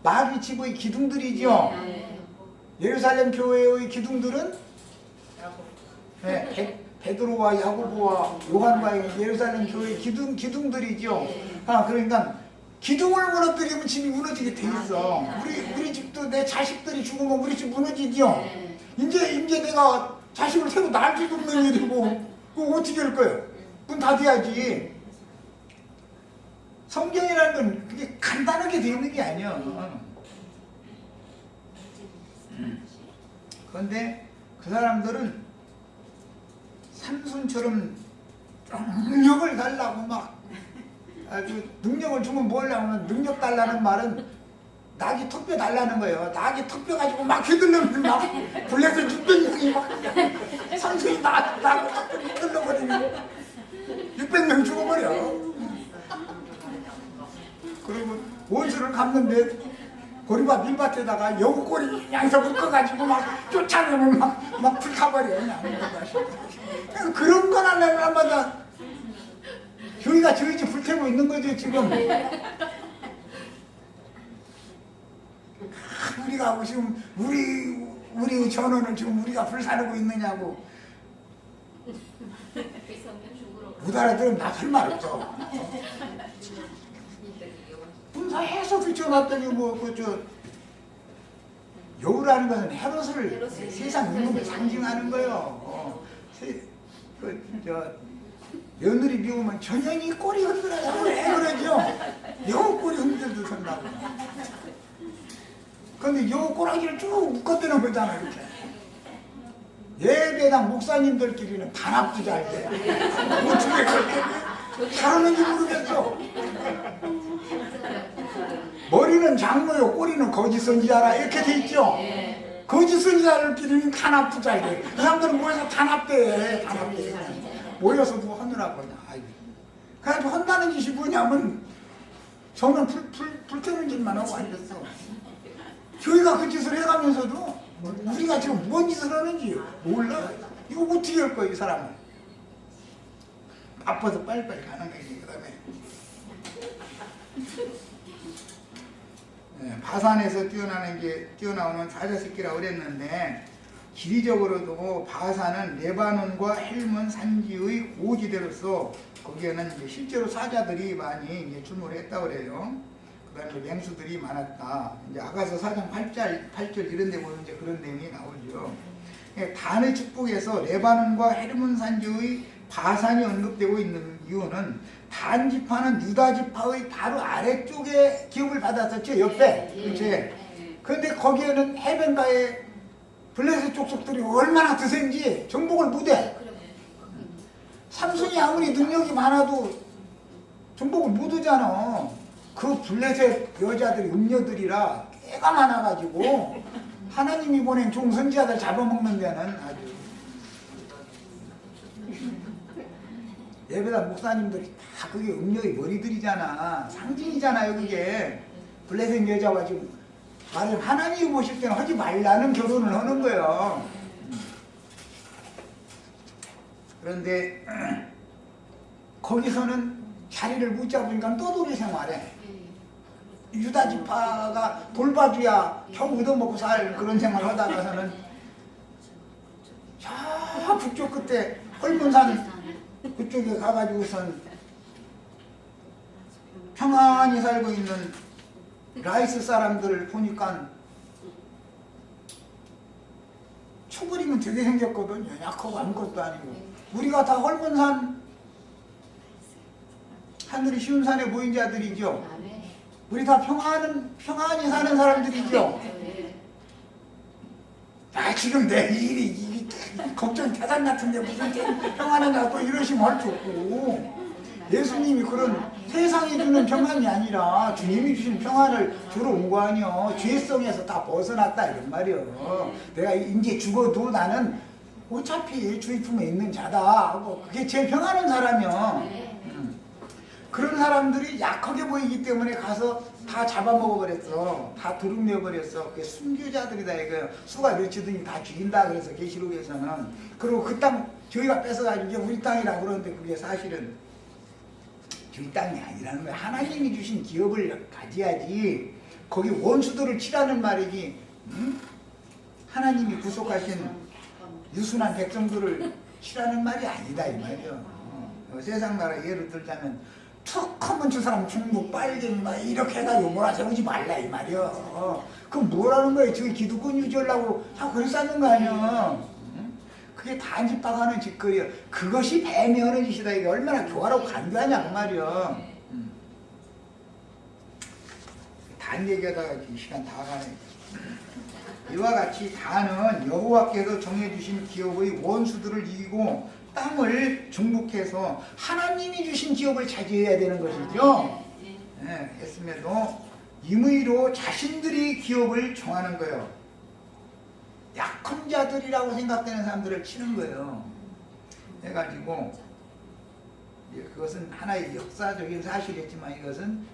마귀 집의 기둥들이죠. 예루살렘 교회의 기둥들은 베드로와 야고보와 요한과의 예루살렘 교회의 기둥들이죠. 그러니까 기둥을 무너뜨리면 집이 무너지게 돼 있어. 우리 집도 내 자식들이 죽으면 우리 집 무너지죠. 이제 내가 자식을 새로 낳을 수도 없는 일이고 그거 어떻게 할 거예요? 문 닫아야지. 성경이라는 건 그게 간단하게 되어 있는 게 아니야. 그런데 그 사람들은 삼손처럼 능력을 달라고 막 아주 능력을 주면 뭘 하면 능력 달라는 말은 낙이 턱뼈 달라는 거예요. 낙이 턱뼈 가지고 막 휘둘르면 막 불려서 600명이 막 삼손이 낙 턱뼈 휘둘러버리면 600명 죽어버려. 그리고 원수를 갚는데 보리밭 밀밭에다가 여우꼬리 양서 묶어가지고 막 쫓아내면 막 불타버려. 그런 건 하려면 한마다 교회가 저희 집 불태우고 있는 거죠 지금. 우리가 지금 우리 전원을 지금 우리가 불사르고 있느냐고. 못 알아들으면 나설 말 없어. 분사해서 붙여놨더니 여우라는 것은 헤롯을 세상 임금을 상징하는 거예요. 며느리 미우면 전현이 꼬리 흔들어요. 왜 그러죠? 여우 꼬리 흔들도 선다고. 근데 여우 꼬라지를 쭉 묶어대는 거잖아 이렇게. 예배당 목사님들끼리는 단합도 잘 돼. 어떻게 그렇게 잘하는지 모르겠어. 머리는 장로요, 꼬리는 거짓 선지자라 이렇게 돼 있죠. 거짓 선지자들끼리는 단합도 잘 돼. 그 사람들은 모여서 단합대. 모여서 뭐 하느라고 그냥. 그래가지고 한다는 짓이 뭐냐면 저는 불태우는 짓만 하고 앉았어. 교회가 그 짓을 해가면서도 우리가 지금 뭔 짓을 하는지 몰라. 이거 어떻게 할 거야 이 사람은. 바빠서 빨리빨리 가는 거지. 그 다음에 바산에서 뛰어나오는 사자새끼라고 그랬는데 지리적으로도 바산은 레바논과 헬몬 산지의 고지대로서 거기에는 이제 실제로 사자들이 많이 이제 출몰을 했다고 그래요. 그 다음에 맹수들이 많았다. 이제 아가서 4장 8절 이런 데 보면 이제 그런 내용이 나오죠. 단의 축복에서 레바논과 헬몬 산지의 바산이 언급되고 있는 이유는 단 지파는 유다 지파의 바로 아래쪽에 기업을 받았었죠. 옆에. 그렇지. 그런데 거기에는 해변가에 블레셋 족속들이 얼마나 드센지 정복을 못해. 삼손이 아무리 능력이 많아도 정복을 못하잖아. 그 블레셋 여자들이 음녀들이라 깨가 많아가지고 하나님이 보낸 종선지자들 잡아먹는 데는 아주 예배당 목사님들이 다 그게 음녀의 머리들이잖아. 상징이잖아요 그게. 블레셋 여자와 지금 말을 하나님이 보실 때는 하지 말라는 결혼을 하는 거예요. 그런데 거기서는 자리를 못 잡으니까 떠돌이 생활해. 유다 지파가 돌봐줘야 겨우 얻어먹고 살 그런 생활 하다가서는 저 북쪽 끝에 헐문산 그쪽에 가가지고선 평안히 살고 있는 라이스 사람들을 보니까 초벌이면 되게 생겼거든요. 약하고 아무것도 아니고. 우리가 다 헐문산 하늘이 쉬운 산에 모인 자들이죠. 우리 다 평안히 사는 사람들이죠. 지금 내 일이 걱정 대단 같은데 무슨 평안하냐 또 이러시면 할 수 없고. 예수님이 그런 세상이 주는 평안이 아니라 주님이 주신 평안을 주러 온 거 아니요. 죄성에서 다 벗어났다 이런 말이요. 내가 이제 죽어도 나는 어차피 주의 품에 있는 자다 하고 그게 제일 평안한 사람이요. 그런 사람들이 약하게 보이기 때문에 가서 다 잡아먹어버렸어. 다 두루매버렸어. 그게 순교자들이다 이거예요. 수가 몇이든지 다 죽인다 그래서 계시록에서는. 그리고 그 땅 저희가 뺏어가지고 이게 우리 땅이라고 그러는데 그게 사실은 저희 땅이 아니라는 거예요. 하나님이 주신 기업을 가져야지. 거기 원수들을 치라는 말이지. 응? 하나님이 구속하신 유순한 백성들을 치라는 말이 아니다 이 말이요. 세상 나라 예를 들자면 툭 하면 저 사람 중국 빨갱이 막 이렇게 해가지고 몰아세우지 말라 이 말이요. 그럼 뭐라는 거예요? 저기 기득권 유지하려고 자꾸 그래서 하는 거 아니야. 그게 단집박하는 짓거리요. 그것이 배매하는 짓이다. 이게 얼마나 교활하고 간교하냐 그 말이요. 단 얘기하다가 시간 다 가네. 이와 같이 단은 여호와께서 정해주신 기업의 원수들을 이기고 땅을 정복해서 하나님이 주신 기업을 차지해야 되는 것이죠. 네, 했음에도 임의로 자신들이 기업을 정하는 거예요. 약한 자들이라고 생각되는 사람들을 치는 거예요. 해가지고 그것은 하나의 역사적인 사실이지만 이것은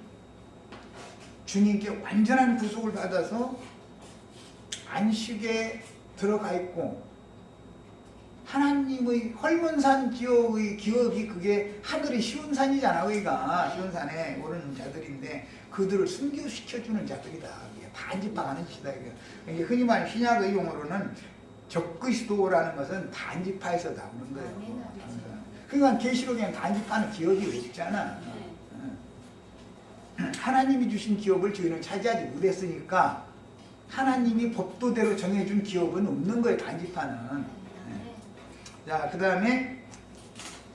주님께 완전한 구속을 받아서 안식에 들어가 있고 하나님의 헐문산 지역의 기업이 그게 하늘이 쉬운 산이잖아. 우리가 쉬운 산에 오르는 자들인데 그들을 순교시켜주는 자들이다. 단지파하는 짓이다. 이게 흔히 말하는 신약의 용어로는 적그리스도라는 것은 단지파에서 나오는 거예요. 그러니까 계시록에는 단지파는 기업이 왜 있잖아. 하나님이 주신 기업을 저희는 차지하지 못했으니까 하나님이 법도대로 정해준 기업은 없는 거예요. 단지파는. 자, 그 다음에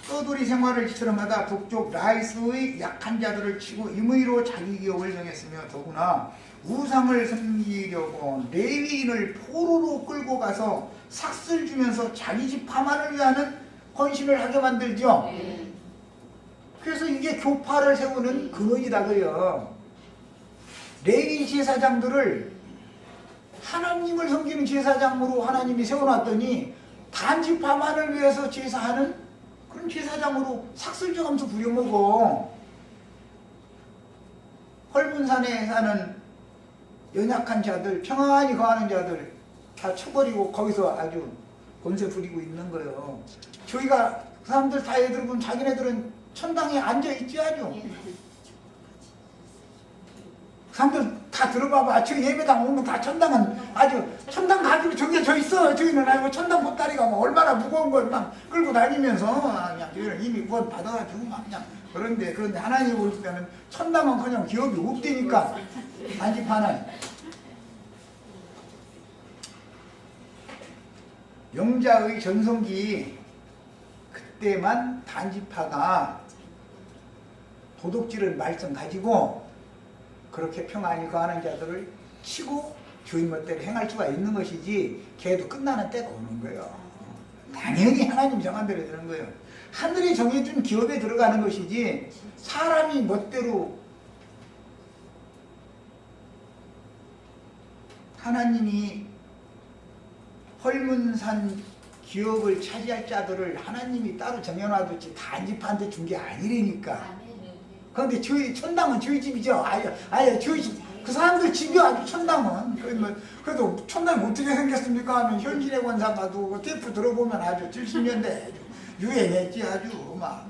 떠돌이 생활을 지처럼하다 북쪽 라이스의 약한 자들을 치고 임의로 자기 기업을 정했으며 더구나 우상을 섬기려고 레위인을 포로로 끌고 가서 삭슬 주면서 자기 집 파만을 위하는 헌신을 하게 만들죠. 그래서 이게 교파를 세우는 근원이다 그래요. 레위인 제사장들을 하나님을 섬기는 제사장으로 하나님이 세워놨더니 단지파만을 위해서 제사하는 그런 제사장으로 삭슬져가면서 부려먹어. 헐문산에 사는 연약한 자들, 평안히 거하는 자들 다 쳐버리고 거기서 아주 권세 부리고 있는 거예요. 저희가 그 사람들 다 애들 보면 자기네들은 천당에 앉아있지 아주. 사람들 다 들어봐봐. 저 예배당 오면 다 천당은 아주 천당 가기로 저기 저 있어. 저기는 아니고 천당 보따리가 뭐 얼마나 무거운 걸 막 끌고 다니면서 그냥 저희는 이미 구원 받아가지고 막 그냥 그런데 하나님 볼 때는 천당은 그냥 기업이 없대니까 단지파는 영자의 전성기 그때만 단지파가 도둑질을 말씀 가지고 그렇게 평안히 거하는 자들을 치고 주인 멋대로 행할 수가 있는 것이지 걔도 끝나는 때가 오는 거예요. 당연히 하나님 정한 대로 되는 거예요. 하늘이 정해준 기업에 들어가는 것이지 사람이 멋대로 하나님이 헐문산 기업을 차지할 자들을 하나님이 따로 정해놔뒀지 단지파한테 준 게 아니라니까. 그런데 저희 천당은 저희 집이죠. 아예 저희 집. 그 사람들 집이요 아주 천당은. 그래도 천당이 어떻게 생겼습니까 하면 현실의 권사 가도 테이프 들어보면 아주 70년대 유행했지. 아주 막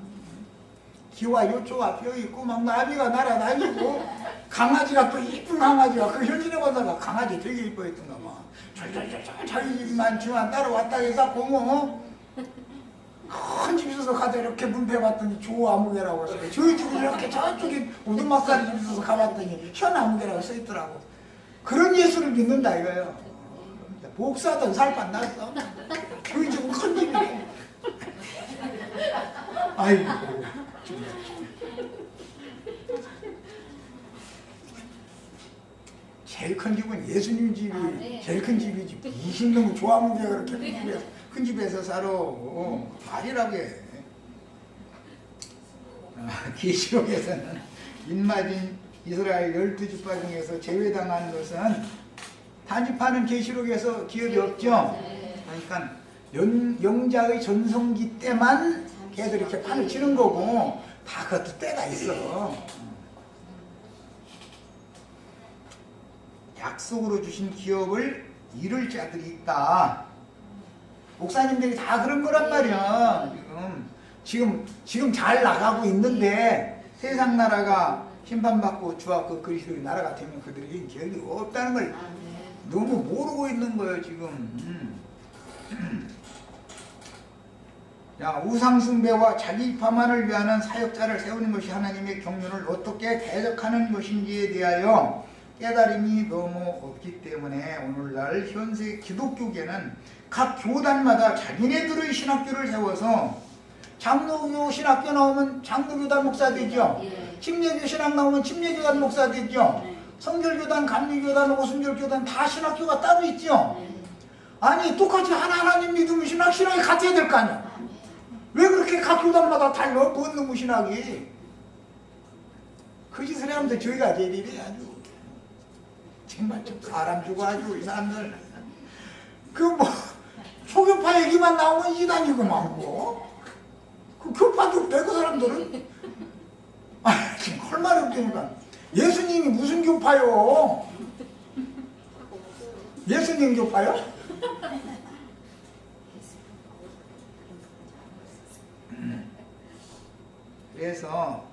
기와 요초가 뼈있고 막 나비가 날아다니고 강아지가 또 이쁜 강아지가 그 현실의 권사가 강아지 되게 이뻐했던가 봐. 자기 집만 주만 따라왔다 해서 고모 큰 집 있어서 가서 이렇게 문패봤더니 조아무개라고 써요. 저희 집은 이렇게 저쪽에 오두막살이 집 있어서 가봤더니 현아무개라고 써있더라고. 그런 예수를 믿는다 이거예요. 복사든 살판 났어. 저희 집은 큰 집이래. 아이고. 제일 큰 집은 예수님 집이 제일 큰 집이지. 20놈 조아무개가 그렇게 큰 집에서 살아. 말이라고 해. 계시록에서는 인마진 이스라엘 12지파 중에서 제외당한 것은 단지파는 계시록에서 기업이 없죠. 그러니까 영자의 전성기 때만 걔들이 이렇게 판을 치는 거고 다 그것도 때가 있어. 약속으로 주신 기업을 잃을 자들이 있다. 목사님들이 다 그런 거란 말이야. 지금 잘 나가고 있는데 세상 나라가 심판받고 주와 그 그리스도의 나라가 되면 그들에게 기업이 없다는 걸 너무 모르고 있는 거예요 지금. 자, 우상숭배와 자기 파만을 위하는 사역자를 세우는 것이 하나님의 경륜을 어떻게 대적하는 것인지에 대하여 깨달음이 너무 없기 때문에 오늘날 현세 기독교계는 각 교단마다 자기네들의 신학교를 세워서 장로교 신학교 나오면 장로교단 목사 되죠. 침례교 신학 나오면 침례교단 목사 되죠. 성결교단, 감리교단, 오순절교단 다 신학교가 따로 있죠. 아니 똑같이 하나님 믿으면 신학이 같아야 될 거 아니야. 왜 그렇게 각 교단마다 달라? 뭔 놈의 신학이. 그 짓을 하면서 저희가 제일이래 아주. 정말 좀 사람 주고 아주 이 사람들. 초교파 얘기만 나오면 이단이구만 뭐. 그 교파도 없대 그 사람들은. 지금 할 말이 없다니까. 예수님이 무슨 교파요? 예수님 교파요? 그래서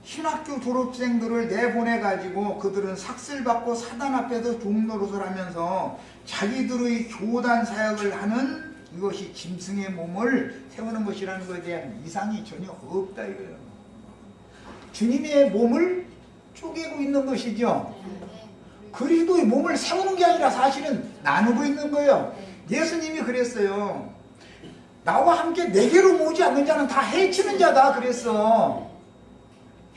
신학교 졸업생들을 내보내가지고 그들은 삭슬받고 사단 앞에서 종노릇을 하면서 자기들의 교단 사역을 하는 이것이 짐승의 몸을 세우는 것이라는 것에 대한 이상이 전혀 없다 이거예요. 주님의 몸을 쪼개고 있는 것이죠. 그리스도의 몸을 세우는 게 아니라 사실은 나누고 있는 거예요. 예수님이 그랬어요. 나와 함께 내게로 모지 않는 자는 다 해치는 자다 그랬어.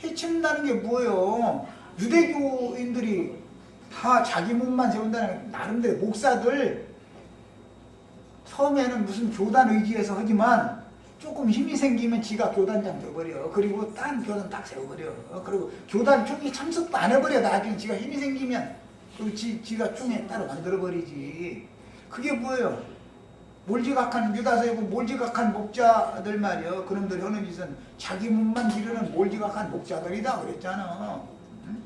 해친다는 게 뭐예요? 유대교인들이 다 자기 몸만 세운다는 나름대로 목사들 처음에는 무슨 교단 의지에서 하지만 조금 힘이 생기면 지가 교단장 돼버려. 그리고 딴 교단 딱 세워버려. 그리고 교단 총회 참석도 안 해버려. 나중에 지가 힘이 생기면 그리고 지가 총회 따로 만들어버리지. 그게 뭐예요? 몰지각한 유다서이고 몰지각한 목자들 말이요. 그놈들 하는 짓은 자기 몸만 기르는 몰지각한 목자들이다 그랬잖아. 응?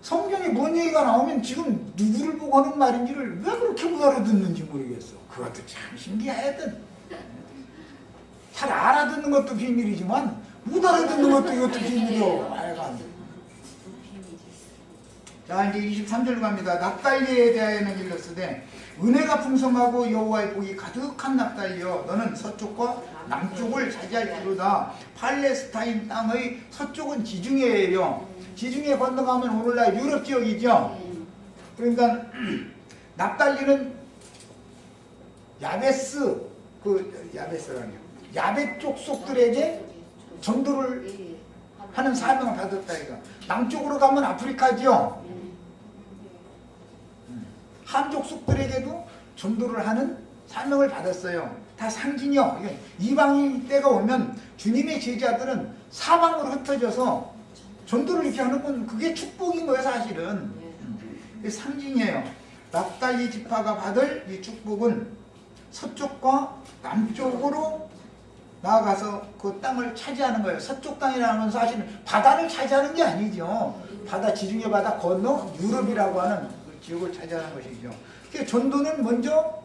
성경에 뭔 얘기가 나오면 지금 누구를 보고 하는 말인지를 왜 그렇게 못 알아듣는지 모르겠어. 그것도 참 신기하거든. 잘 알아듣는 것도 비밀이지만 못 알아듣는 것도 이것도 비밀이요. 하여간. 자 이제 23절로 갑니다. 납달리에 대하여는 일렀으되 은혜가 풍성하고 여호와의 복이 가득한 납달리여 너는 서쪽과 남쪽을 차지할지로다. 팔레스타인 땅의 서쪽은 지중해예요. 지중해 건너가면 오늘날 유럽 지역이죠. 그러니까 납달리는 야베스 야베스라니요. 야베 쪽 속들에게 전도를 하는 사명을 받았다 이거. 남쪽으로 가면 아프리카지요. 한족 속들에게도 전도를 하는 사명을 받았어요. 다 상징이요. 이방인 때가 오면 주님의 제자들은 사방으로 흩어져서 전도를 이렇게 하는 건 그게 축복인 거예요 사실은. 상징이에요. 납달리 지파가 받을 이 축복은 서쪽과 남쪽으로 나아가서 그 땅을 차지하는 거예요. 서쪽 땅이라는 건 사실은 바다를 차지하는 게 아니죠. 바다 지중해 바다 건너 유럽이라고 하는 그 지역을 차지하는 것이죠. 그러니까 전도는 먼저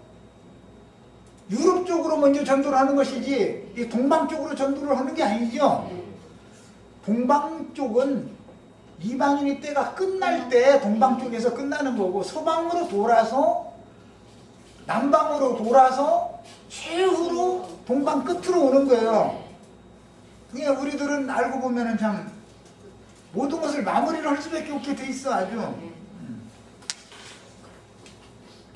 유럽 쪽으로 먼저 전도를 하는 것이지 이 동방 쪽으로 전도를 하는 게 아니죠. 동방 쪽은 이방인의 때가 끝날 때 동방 쪽에서 끝나는 거고 서방으로 돌아서 남방으로 돌아서 최후로 동방 끝으로 오는 거예요. 그러니까 우리들은 알고 보면은 참 모든 것을 마무리를 할 수밖에 없게 돼 있어 아주.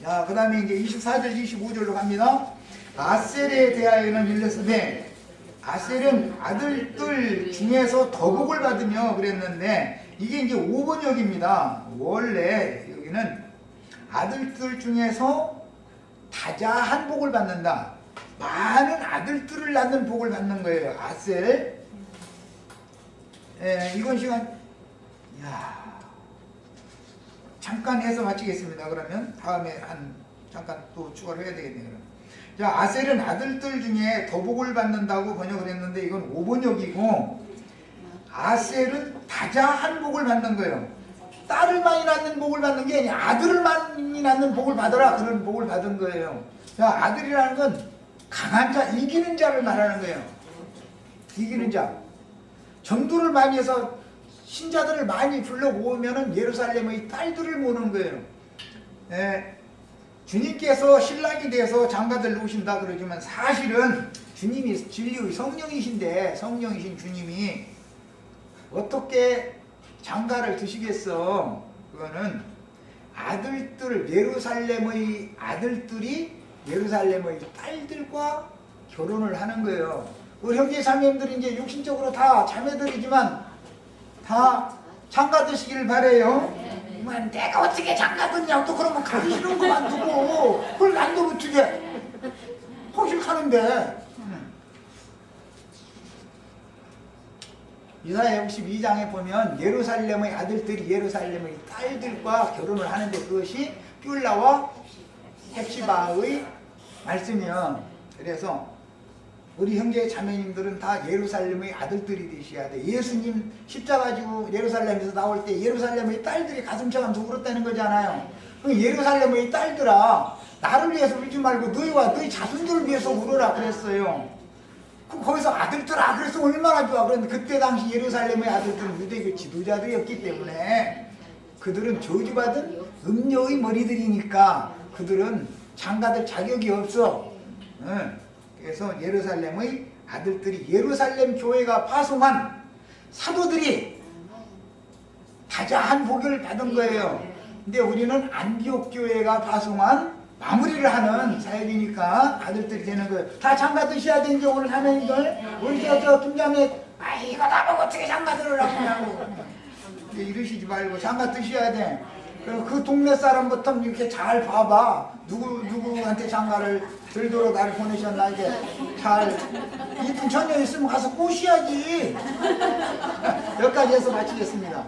자, 그 다음에 이제 24절, 25절로 갑니다. 아셀에 대하여는 일렀으되 아셀은 아들들 중에서 더 복을 받으며 그랬는데 이게 이제 5번역입니다. 원래 여기는 아들들 중에서 다자한 복을 받는다. 많은 아들들을 낳는 복을 받는 거예요. 아셀. 이건 시간 잠깐 해서 마치겠습니다. 그러면 다음에 한 잠깐 또 추가를 해야 되겠네요. 자, 아셀은 아들들 중에 더 복을 받는다고 번역을 했는데 이건 오번역이고, 아셀은 다자한 복을 받는 거예요. 딸을 많이 낳는 복을 받는 게 아니라 아들을 많이 낳는 복을 받아라, 그런 복을 받은 거예요. 자, 아들이라는 건 강한 자, 이기는 자를 말하는 거예요. 이기는 자. 전도를 많이 해서 신자들을 많이 불러 모으면은 예루살렘의 딸들을 모으는 거예요. 예, 주님께서 신랑이 돼서 장가들 놓으신다 그러지만 사실은 주님이 진리의 성령이신데, 성령이신 주님이 어떻게 장가를 드시겠어? 그거는 아들들, 예루살렘의 아들들이 예루살렘의 딸들과 결혼을 하는 거예요. 우리 형제 자매님들이 이제 육신적으로 다 자매들이지만 다 장가 드시길 바래요. 내가 어떻게 장가 듣냐고, 또 그러면 가기 싫은 거만 두고 그걸 난도 어떻게 허식하는데. 이사야 62장에 보면 예루살렘의 아들들이 예루살렘의 딸들과 결혼을 하는데 그것이 뷸라와 헵시바의 말씀이요. 그래서 우리 형제 자매님들은 다 예루살렘의 아들들이 되셔야 돼. 예수님 십자가 지고 예루살렘에서 나올 때 예루살렘의 딸들이 가슴처럼 울었다는 거잖아요. 예루살렘의 딸들아, 나를 위해서 울지 말고 너희와 너희 자손들을 위해서 울어라 그랬어요. 거기서 아들들아 그래서 얼마나 좋아. 그런데 그때 당시 예루살렘의 아들들은 유대교 지도자들이었기 때문에 그들은 저주받은 음녀의 머리들이니까 그들은 장가들 자격이 없어. 그래서 예루살렘의 아들들이, 예루살렘 교회가 파송한 사도들이 다자한 복을 받은 거예요. 근데 우리는 안디옥 교회가 파송한 마무리를 하는 사역이니까 아들들이 되는 거예요. 다 장가 드셔야 되는데 오늘 자매님들, 우리 저 김자매, 이거 나보고 어떻게 장가 들으라고 하냐고 이러시지 말고 장가 드셔야 돼. 그리고 그 동네 사람부터 이렇게 잘 봐봐. 누구한테 장가를 들도록 나를 보내셨나, 이게 잘 이쁜 처녀 있으면 가서 꼬셔야지. 여기까지 해서 마치겠습니다.